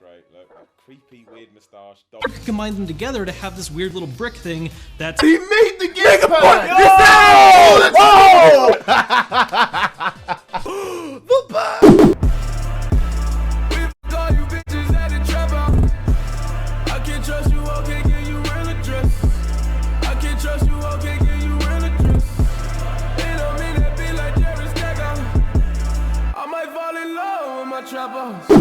great. Look, a creepy, weird moustache. Combine them together to have this weird little brick thing that's... He made the game!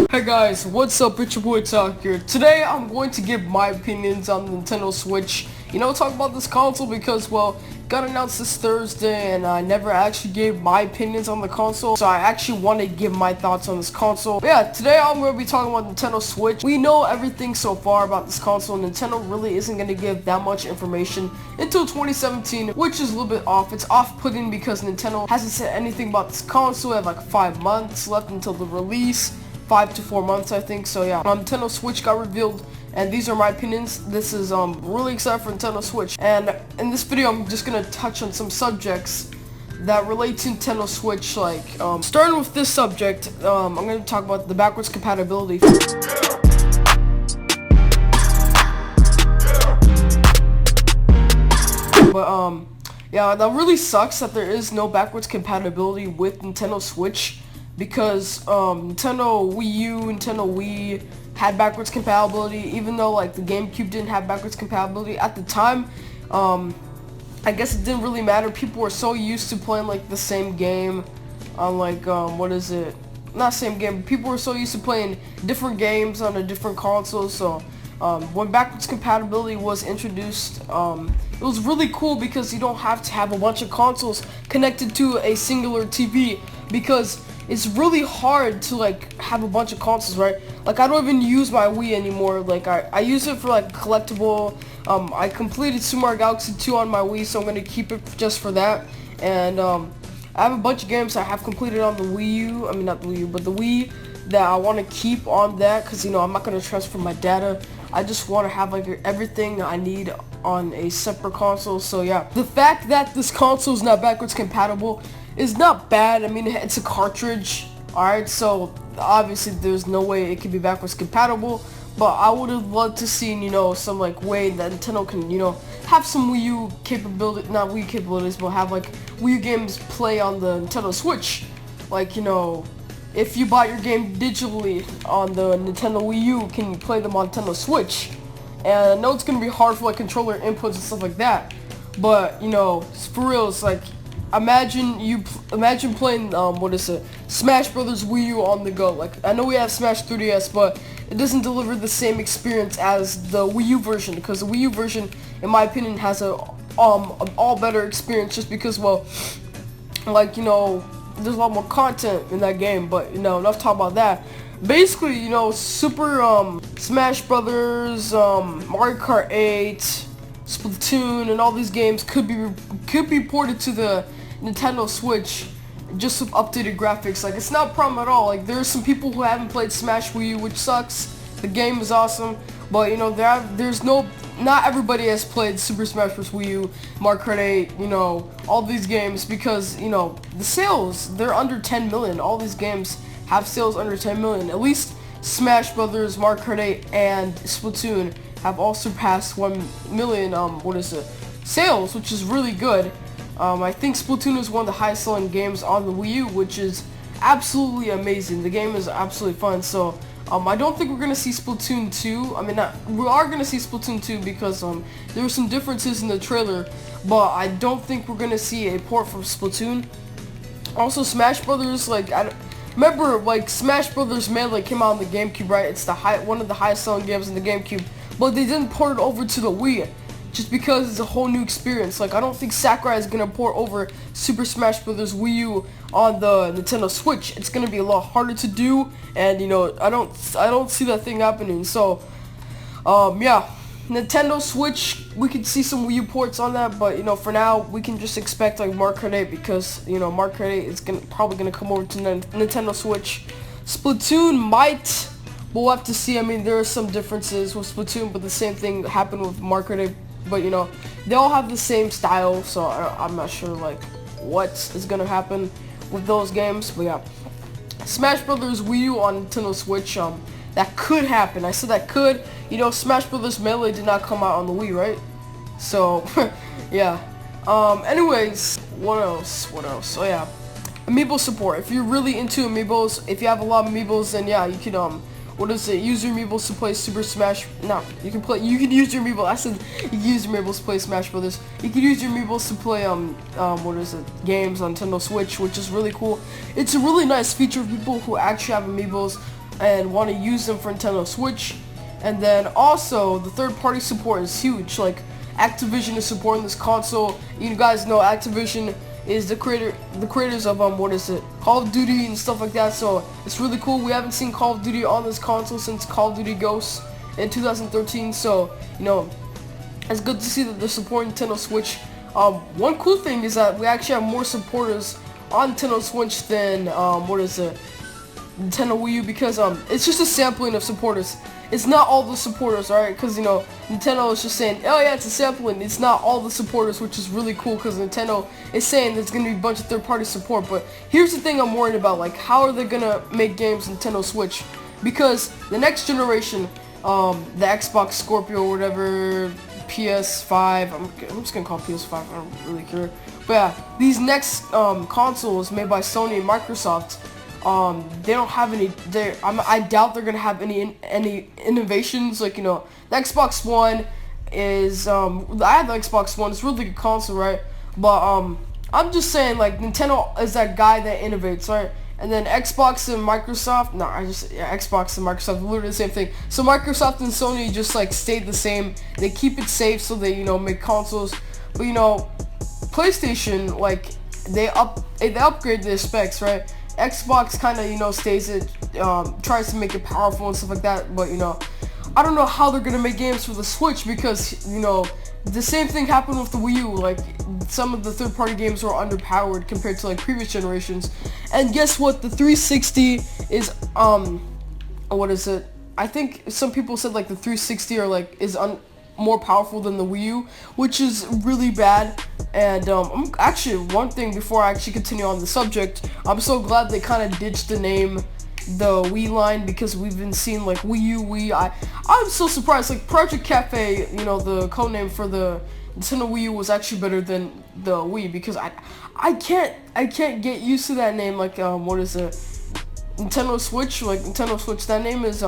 Hey guys, what's up? It's your boy Talk here. Today I'm going to give my opinions on the Nintendo Switch. You know, talk about this console because, well, got announced this Thursday and I never actually gave my opinions on the console. So I actually want to give my thoughts on this console. But yeah, today I'm going to be talking about Nintendo Switch. We know everything so far about this console. Nintendo really isn't going to give that much information until 2017, which is a little bit off. It's off-putting because Nintendo hasn't said anything about this console. They have like 5 months left until the release. 5 to 4 months, I think. So yeah, Nintendo Switch got revealed, and these are my opinions. This is really excited for Nintendo Switch, and in this video I'm just gonna touch on some subjects that relate to Nintendo Switch. Like starting with this subject, I'm gonna talk about the backwards compatibility. But yeah, that really sucks that there is no backwards compatibility with Nintendo Switch. Because Nintendo Wii U, Nintendo Wii had backwards compatibility, even though like the GameCube didn't have backwards compatibility at the time. I guess it didn't really matter. People were so used to playing like the same game on like what is it? Not same game. People were so used to playing different games on a different console. So when backwards compatibility was introduced, it was really cool because you don't have to have a bunch of consoles connected to a singular TV, because it's really hard to like have a bunch of consoles, right? Like I don't even use my Wii anymore. Like I use it for like collectible. I completed Super Mario Galaxy 2 on my Wii, so I'm gonna keep it just for that. And I have a bunch of games I have completed on the Wii U. I mean not the Wii U, but the Wii that I want to keep on that, because you know I'm not gonna transfer my data. I just want to have like everything I need on a separate console. So yeah, the fact that this console is not backwards compatible is not bad. I mean, it's a cartridge, alright, so obviously there's no way it can be backwards compatible, but I would have loved to see, you know, some like way that Nintendo can, you know, have some Wii U capability, not Wii U capabilities, but have like Wii U games play on the Nintendo Switch. Like, you know, if you buy your game digitally on the Nintendo Wii U, can you play them on Nintendo Switch? And I know it's gonna be hard for like controller inputs and stuff like that, but you know, for real, it's like, imagine playing what is it, Smash Brothers Wii U on the go. Like I know we have Smash 3DS, but it doesn't deliver the same experience as the Wii U version, because the Wii U version, in my opinion, has an all better experience, just because, well, like, you know, there's a lot more content in that game. But you know, enough talk about that. Basically, you know, Super Smash Brothers, Mario Kart 8, Splatoon, and all these games could be ported to the Nintendo Switch just with updated graphics. Like, it's not a problem at all. Like, there's some people who haven't played Smash Wii U, which sucks. The game is awesome, but you know, not everybody has played Super Smash Bros. Wii U, Mario Kart 8, you know, all these games, because you know the sales, they're under 10 million. All these games have sales under 10 million. At least Smash Brothers, Mario Kart 8, and Splatoon have all surpassed 1 million sales, which is really good. I think Splatoon is one of the highest selling games on the Wii U, which is absolutely amazing. The game is absolutely fun. So I don't think we're gonna see Splatoon 2. I mean, we are gonna see Splatoon 2 because there were some differences in the trailer, but I don't think we're gonna see a port from Splatoon. Also, Smash Brothers, like remember, like Smash Brothers Melee came out on the GameCube, right? It's one of the highest selling games in the GameCube. But they didn't port it over to the Wii, just because it's a whole new experience. Like, I don't think Sakurai is gonna port over Super Smash Bros. Wii U on the Nintendo Switch. It's gonna be a lot harder to do, and you know, I don't see that thing happening. So, yeah, Nintendo Switch, we could see some Wii U ports on that, but you know, for now, we can just expect like Mario Kart 8, because you know, Mario Kart 8 is probably gonna come over to Nintendo Switch. Splatoon might. We'll have to see. I mean, there are some differences with Splatoon, but the same thing happened with Mario Kart 8. But you know, they all have the same style, so I'm not sure like what is gonna happen with those games. But yeah, Smash Brothers Wii U on Nintendo Switch. that could happen. I said that could. You know, Smash Brothers Melee did not come out on the Wii, right? So, yeah. Anyways, what else? Oh yeah, amiibo support. If you're really into amiibos, if you have a lot of amiibos, then yeah, you can use your amiibos to play Super Smash. No, you can use your amiibo. I said you can use your amiibos to play Smash Brothers. You can use your amiibos to play games on Nintendo Switch, which is really cool. It's a really nice feature for people who actually have amiibos and want to use them for Nintendo Switch. And then also the third-party support is huge. Like Activision is supporting this console. You guys know Activision is the creators of Call of Duty and stuff like that. So it's really cool. We haven't seen Call of Duty on this console since Call of Duty Ghosts in 2013. So you know, it's good to see that they're supporting Nintendo Switch. One cool thing is that we actually have more supporters on Nintendo Switch than Nintendo Wii U, because it's just a sampling of supporters. It's not all the supporters, alright? Because, you know, Nintendo is just saying, oh yeah, it's a sampling. It's not all the supporters, which is really cool, because Nintendo is saying there's going to be a bunch of third-party support. But here's the thing I'm worried about, like, how are they going to make games Nintendo Switch? Because the next generation, the Xbox Scorpio or whatever, PS5, I'm just going to call it PS5, I don't really care. But yeah, these next consoles made by Sony and Microsoft, they don't have any. I doubt they're gonna have any innovations. Like, you know, the Xbox One is. I have the Xbox One. It's a really good console, right? But I'm just saying, like, Nintendo is that guy that innovates, right? And then Xbox and Microsoft. No, Xbox and Microsoft are literally the same thing. So Microsoft and Sony just like stayed the same. They keep it safe, so they make consoles. But you know, PlayStation, like, they upgrade their specs, right? Xbox kind of, stays it, tries to make it powerful and stuff like that, but, I don't know how they're gonna make games for the Switch, because, the same thing happened with the Wii U. Like, some of the third-party games were underpowered compared to, like, previous generations. And guess what? The 360 is, what is it? I think some people said, like, the 360 is more powerful than the Wii U, which is really bad. And actually, one thing before I actually continue on the subject, I'm so glad they kind of ditched the name, the Wii line, because we've been seeing like Wii U, Wii. I'm so surprised. Like Project Cafe, the codename for the Nintendo Wii U was actually better than the Wii, because I can't get used to that name. Like what is it? Nintendo Switch, that name is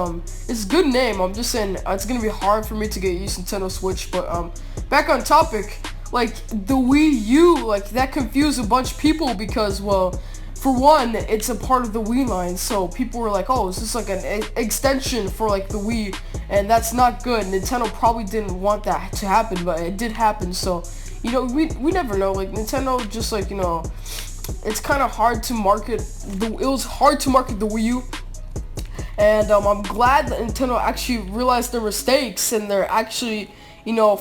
it's a good name. I'm just saying it's gonna be hard for me to get used to Nintendo Switch. But back on topic, like the Wii U, like that confused a bunch of people, because, well, for one, it's a part of the Wii line, so people were like, oh, is this like an extension for like the Wii? And that's not good. Nintendo probably didn't want that to happen, but it did happen. So we never know. Like Nintendo just like it's kind of hard to market it was hard to market the Wii U, and I'm glad that Nintendo actually realized their mistakes, and they're actually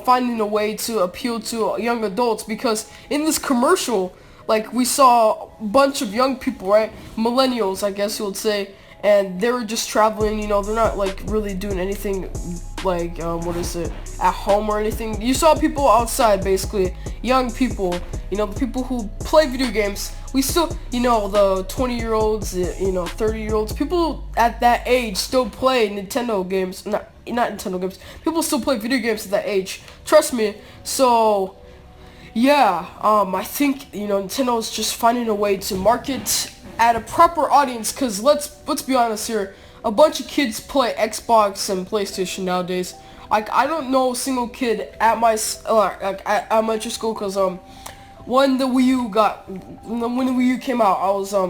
finding a way to appeal to young adults, because in this commercial, like, we saw a bunch of young people, right, millennials, I guess you would say, and they were just traveling. They're not like really doing anything like at home or anything. You saw people outside, basically young people, the people who play video games. We still, the 20-year-olds, 30-year-olds, people at that age still play Nintendo games. Not Nintendo games. People still play video games at that age. Trust me. So, yeah, I think, Nintendo is just finding a way to market at a proper audience, because let's be honest here, a bunch of kids play Xbox and PlayStation nowadays. Like, I don't know a single kid at my elementary school, because when the Wii U came out, I was I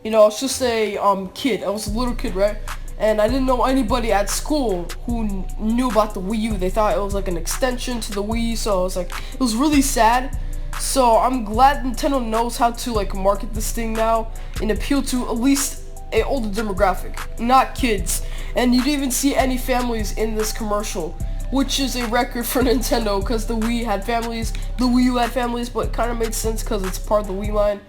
was just a kid. I was a little kid, right? And I didn't know anybody at school who knew about the Wii U. They thought it was like an extension to the Wii, so it was really sad. So I'm glad Nintendo knows how to like market this thing now and appeal to at least an older demographic, not kids. And you didn't even see any families in this commercial, which is a record for Nintendo, because the Wii had families, the Wii U had families, but it kind of made sense because it's part of the Wii line.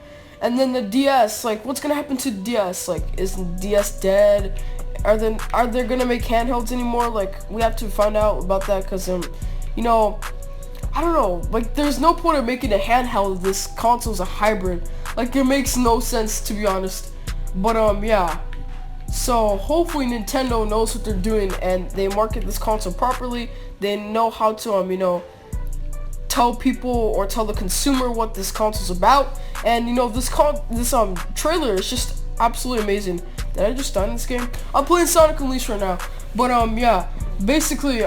And then the DS, like, what's gonna happen to the DS? Like, is the DS dead? Are they gonna make handhelds anymore? Like, we have to find out about that, because I don't know, like, there's no point of making a handheld if this console's a hybrid. Like, it makes no sense, to be honest. But yeah, So hopefully Nintendo knows what they're doing and they market this console properly. They know how to tell people or tell the consumer what this console's about. And this trailer is just absolutely amazing. Did I just die in this game? I'm playing Sonic Unleashed right now. But yeah, basically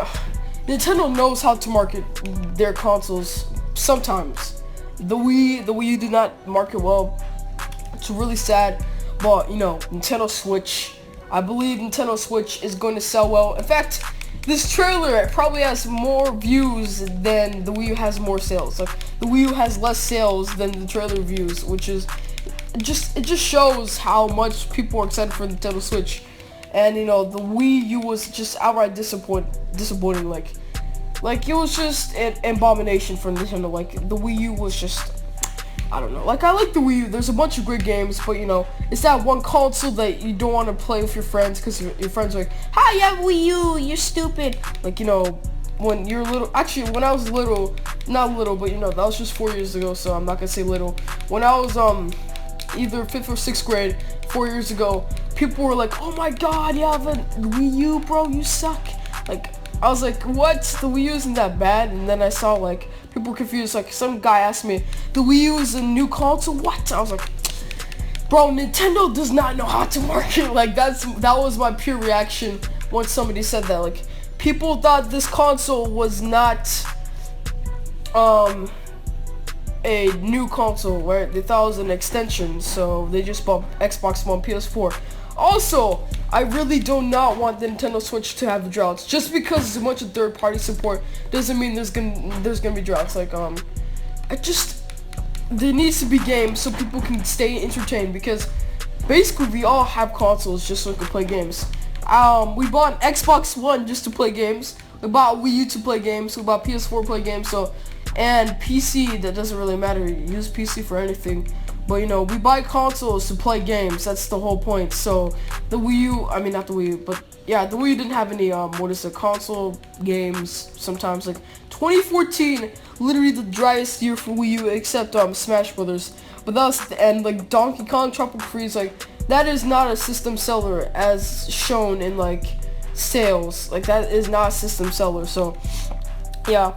Nintendo knows how to market their consoles sometimes. The Wii U did not market well. It's really sad. But Nintendo Switch, I believe Nintendo Switch is going to sell well. In fact, this trailer probably has more views than the Wii U has more sales. Like the Wii U has less sales than the trailer views, which is it just shows how much people are excited for Nintendo Switch. And the Wii U was just outright disappointing. Like it was just an abomination for Nintendo. Like the Wii U was just, I don't know. Like I like the Wii U. There's a bunch of great games, but it's that one console that you don't want to play with your friends because your friends are like, "Hi, you have Wii U, you're stupid." Like when you're little. Actually, when I was little, not little, but that was just 4 years ago, so I'm not gonna say little. When I was either 5th or 6th grade, 4 years ago, people were like, "Oh my God, you have a Wii U, bro, you suck." Like I was like, "What? The Wii U isn't that bad." And then I saw like people were confused. Like some guy asked me, "The Wii U is a new console? What?" I was like, "Bro, Nintendo does not know how to market." Like that was my pure reaction when somebody said that. Like people thought this console was not a new console, right? They thought it was an extension, so they just bought Xbox One, PS4. Also, I really do not want the Nintendo Switch to have droughts. Just because there's a bunch of third-party support doesn't mean there's gonna be droughts. Like there needs to be games so people can stay entertained, because basically we all have consoles just so we can play games. We bought an Xbox One just to play games. We bought Wii U to play games. We bought PS4 to play games. And PC, that doesn't really matter. You use PC for anything. But we buy consoles to play games. That's the whole point. So the Wii U, I mean not the Wii U, but yeah, the Wii U didn't have any console games. Sometimes like 2014, literally the driest year for Wii U, except Smash Brothers. But that was the end. Like Donkey Kong Tropical Freeze, like that is not a system seller as shown in like sales. Like that is not a system seller. So yeah,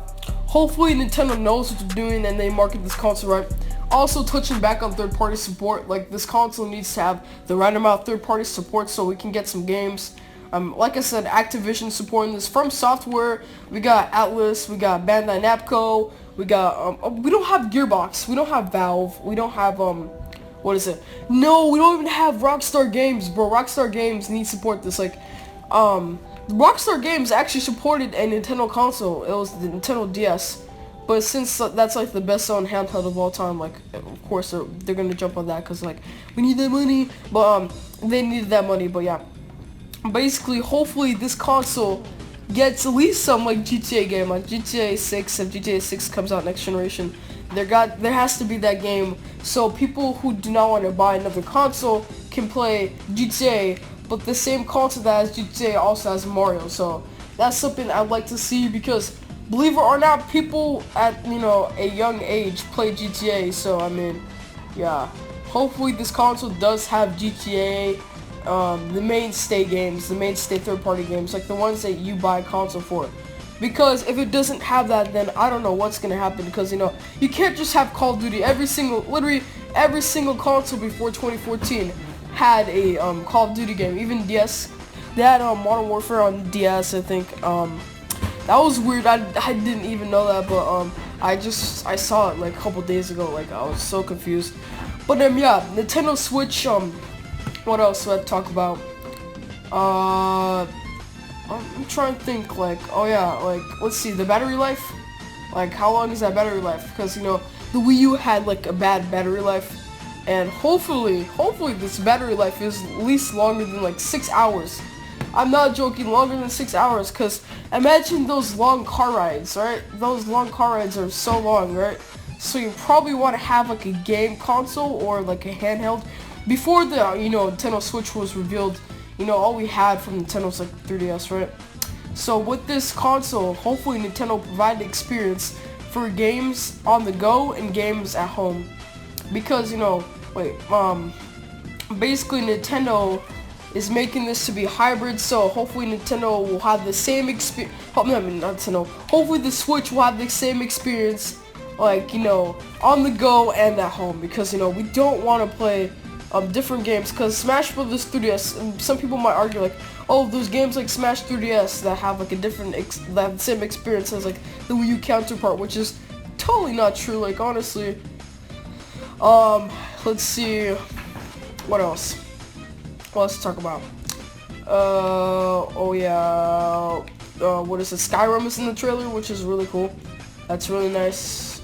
hopefully Nintendo knows what they're doing and they market this console right. Also, touching back on third-party support, like this console needs to have the right amount of third-party support so we can get some games. Like I said, Activision supporting this. From Software, we got Atlas, we got Bandai Namco, we got we don't have Gearbox, we don't have Valve, we don't have what is it? No, we don't even have Rockstar Games, bro. Rockstar Games needs support this. Like Rockstar Games actually supported a Nintendo console. It was the Nintendo DS. But since that's like the best-selling handheld of all time, like of course they're gonna jump on that because like we need that money. But they needed that money. But yeah, basically, hopefully this console gets at least some like GTA game, like GTA 6. If GTA 6 comes out next generation, there has to be that game so people who do not want to buy another console can play GTA. But the same console that has GTA also has Mario. So that's something I'd like to see because, believe it or not, people at a young age play GTA. So I mean, yeah, hopefully this console does have GTA, the mainstay games, the mainstay third-party games, like the ones that you buy a console for. Because if it doesn't have that, then I don't know what's gonna happen. Because you can't just have Call of Duty. Literally every single console before 2014 had a Call of Duty game. Even DS, they had Modern Warfare on DS, I think. That was weird. I didn't even know that, but I saw it like a couple days ago. Like I was so confused. But yeah, Nintendo Switch. What else do I have to talk about? I'm trying to think. Like, oh yeah, like let's see, the battery life. Like how long is that battery life? Because the Wii U had like a bad battery life, and hopefully this battery life is at least longer than like 6 hours. I'm not joking, longer than 6 hours, because imagine those long car rides, right? Those long car rides are so long, right? So you probably want to have like a game console or like a handheld. Before the Nintendo Switch was revealed, all we had from Nintendo was like 3DS, right? So with this console, hopefully Nintendo provide the experience for games on the go and games at home. Because basically Nintendo is making this to be hybrid, so hopefully Nintendo will have the same experience. I mean, not Nintendo. Hopefully the Switch will have the same experience, like, you know, on the go and at home, because, you know, we don't want to play different games, because Smash Brothers 3DS, and some people might argue like, oh, there's games like Smash 3DS that have like a different, that have the same experience as like the Wii U counterpart, which is totally not true. Like, honestly, let's see, what else? What else to talk about? Oh yeah, what is it? Skyrim is in the trailer, which is really cool. That's really nice.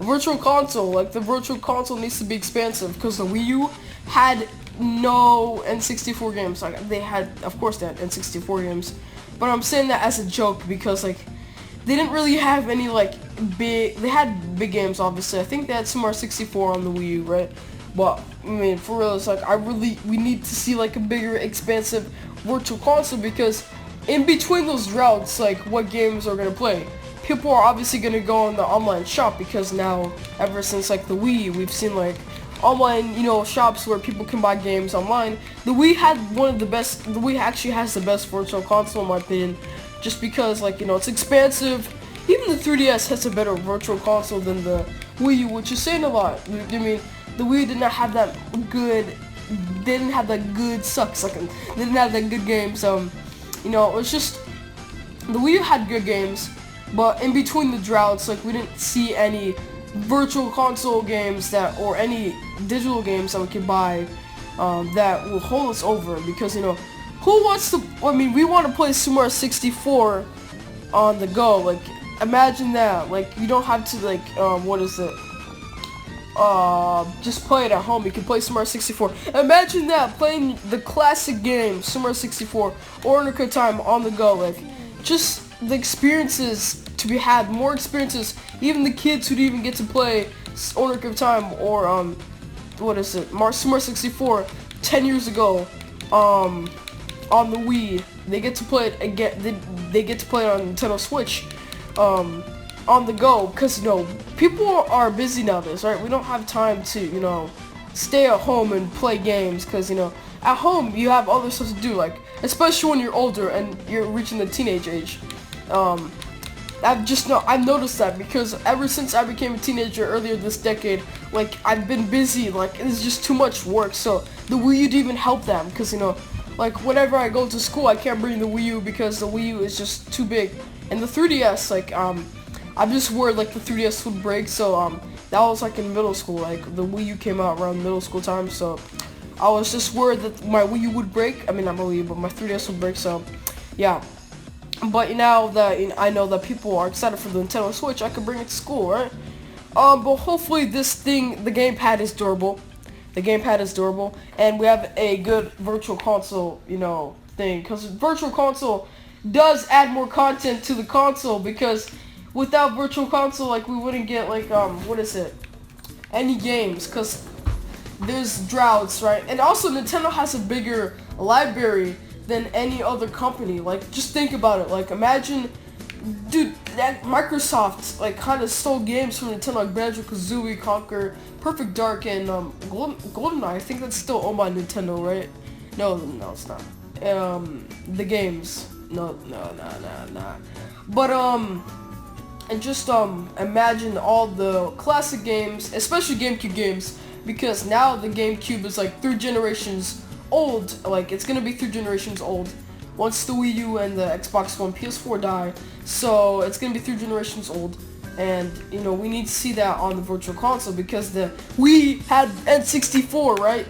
Virtual console, like the virtual console needs to be expansive, because the Wii U had no N64 games. Like, they had, of course they had N64 games, but I'm saying that as a joke, because like they didn't really have any like big, they had big games obviously. I think they had Super 64 on the Wii U, right? But I mean, for real, it's like we need to see like a bigger, expansive virtual console, because in between those routes, like, what games are gonna play? People are obviously gonna go on the online shop, because now, ever since like the Wii, we've seen like online, you know, shops where people can buy games online. The Wii had one of the best. The Wii actually has the best virtual console in my opinion, just because, like, you know, it's expansive. Even the 3DS has a better virtual console than the Wii U, which is saying a lot. I mean, the Wii did not have that good. They didn't have that good sucks. Like, they didn't have that good games. You know, it was just the Wii U had good games. But in between the droughts, like, we didn't see any virtual console games that, or any digital games that we could buy that will hold us over. Because, you know, who wants to? I mean, we want to play Super 64 on the go. Like, imagine that. Like, you don't have to like what is it? Just play it at home. You can play Super 64. Imagine that, playing the classic game Super 64 or Ocarina of Time on the go. Like, just the experiences to be had, more experiences. Even the kids who didn't even get to play Ocarina of Time or what is it, Super 64 10 years ago on the Wii, they get to play it again. They get to play it on Nintendo Switch on the go, because, you know, people are busy nowadays, right? We don't have time to, you know, stay at home and play games, because, you know, at home you have other stuff to do, like, especially when you're older and you're reaching the teenage age. I've noticed that, because ever since I became a teenager earlier this decade, like, I've been busy, like, it's just too much work. So the Wii U didn't even help them, because, you know, like, whenever I go to school, I can't bring the Wii U because the Wii U is just too big. And the 3DS, like, I'm just worried like the 3DS would break. So that was like in middle school. Like, the Wii U came out around middle school time, so I was just worried that my Wii U would break. I mean, not my Wii U, but my 3DS would break. So yeah. But now that I know that people are excited for the Nintendo Switch, I can bring it to school, right? But hopefully this thing, the gamepad is durable. The gamepad is durable, and we have a good virtual console, you know, thing. Because virtual console does add more content to the console, because without virtual console, like, we wouldn't get, like, what is it? Any games, because there's droughts, right? And also, Nintendo has a bigger library than any other company. Like, just think about it. Like, imagine, dude, that Microsoft, like, kind of stole games from Nintendo, like Banjo-Kazooie, Conquer, Perfect Dark, and GoldenEye. I think that's still owned by Nintendo, right? No, it's not. The games. No. But and just imagine all the classic games, especially GameCube games, because now the GameCube is like 3 generations old. Like, it's gonna be 3 generations old once the Wii U and the Xbox One, PS4 die. So it's gonna be 3 generations old, and, you know, we need to see that on the virtual console, because the Wii had N64, right?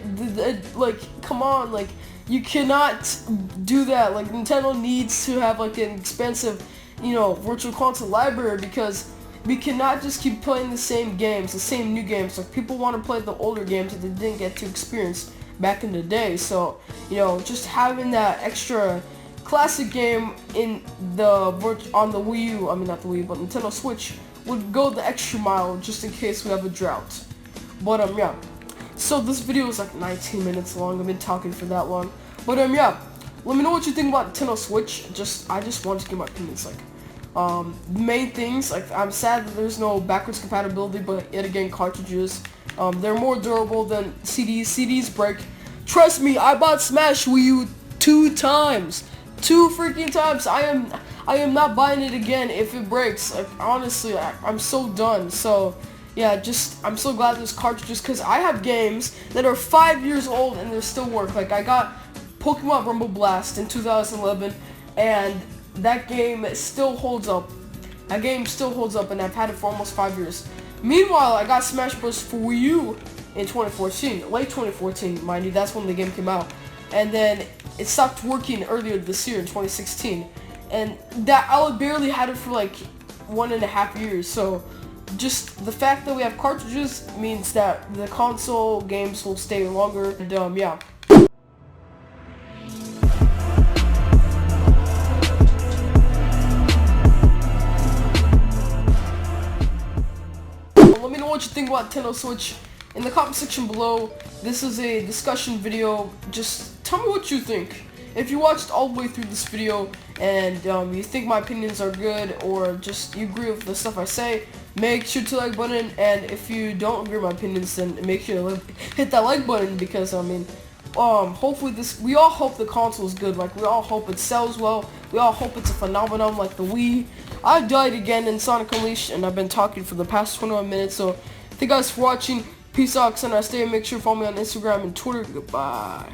Like, come on, like, you cannot do that. Like, Nintendo needs to have like an expensive, you know, virtual console library, because we cannot just keep playing the same games, the same new games. Like, people want to play the older games that they didn't get to experience back in the day. So, you know, just having that extra classic game in the on the Wii U, I mean, not the Wii U, but Nintendo Switch, would go the extra mile, just in case we have a drought. But yeah. So this video is like 19 minutes long. I've been talking for that long. But yeah. Let me know what you think about Nintendo Switch. I just want to give my opinions. Like, main things, like, I'm sad that there's no backwards compatibility, but yet again, cartridges, they're more durable than CDs. CDs break, Trust me, I bought Smash Wii U 2 times. 2 freaking times. I am not buying it again if it breaks. Like, honestly, I'm so done. So, yeah, I'm so glad there's cartridges, because I have games that are 5 years old and they still work. Like, I got Pokemon Rumble Blast in 2011, and that game still holds up. That game still holds up, and I've had it for almost 5 years. Meanwhile, I got Smash Bros. For Wii U in 2014, late 2014, mind you, that's when the game came out. And then it stopped working earlier this year in 2016. And that I barely had it for like 1.5 years. So just the fact that we have cartridges means that the console games will stay longer. And yeah. Let me know what you think about Nintendo Switch in the comment section below. This is a discussion video. Just tell me what you think. If you watched all the way through this video and you think my opinions are good, or just you agree with the stuff I say, make sure to like button. And if you don't agree with my opinions, then make sure to hit that like button, because I mean, hopefully we all hope the console is good. Like, we all hope it sells well. We all hope it's a phenomenon like the Wii. I died again in Sonic Unleashed, and I've been talking for the past 21 minutes. So thank you guys for watching. Peace out, and I stay. Make sure to follow me on Instagram and Twitter. Goodbye.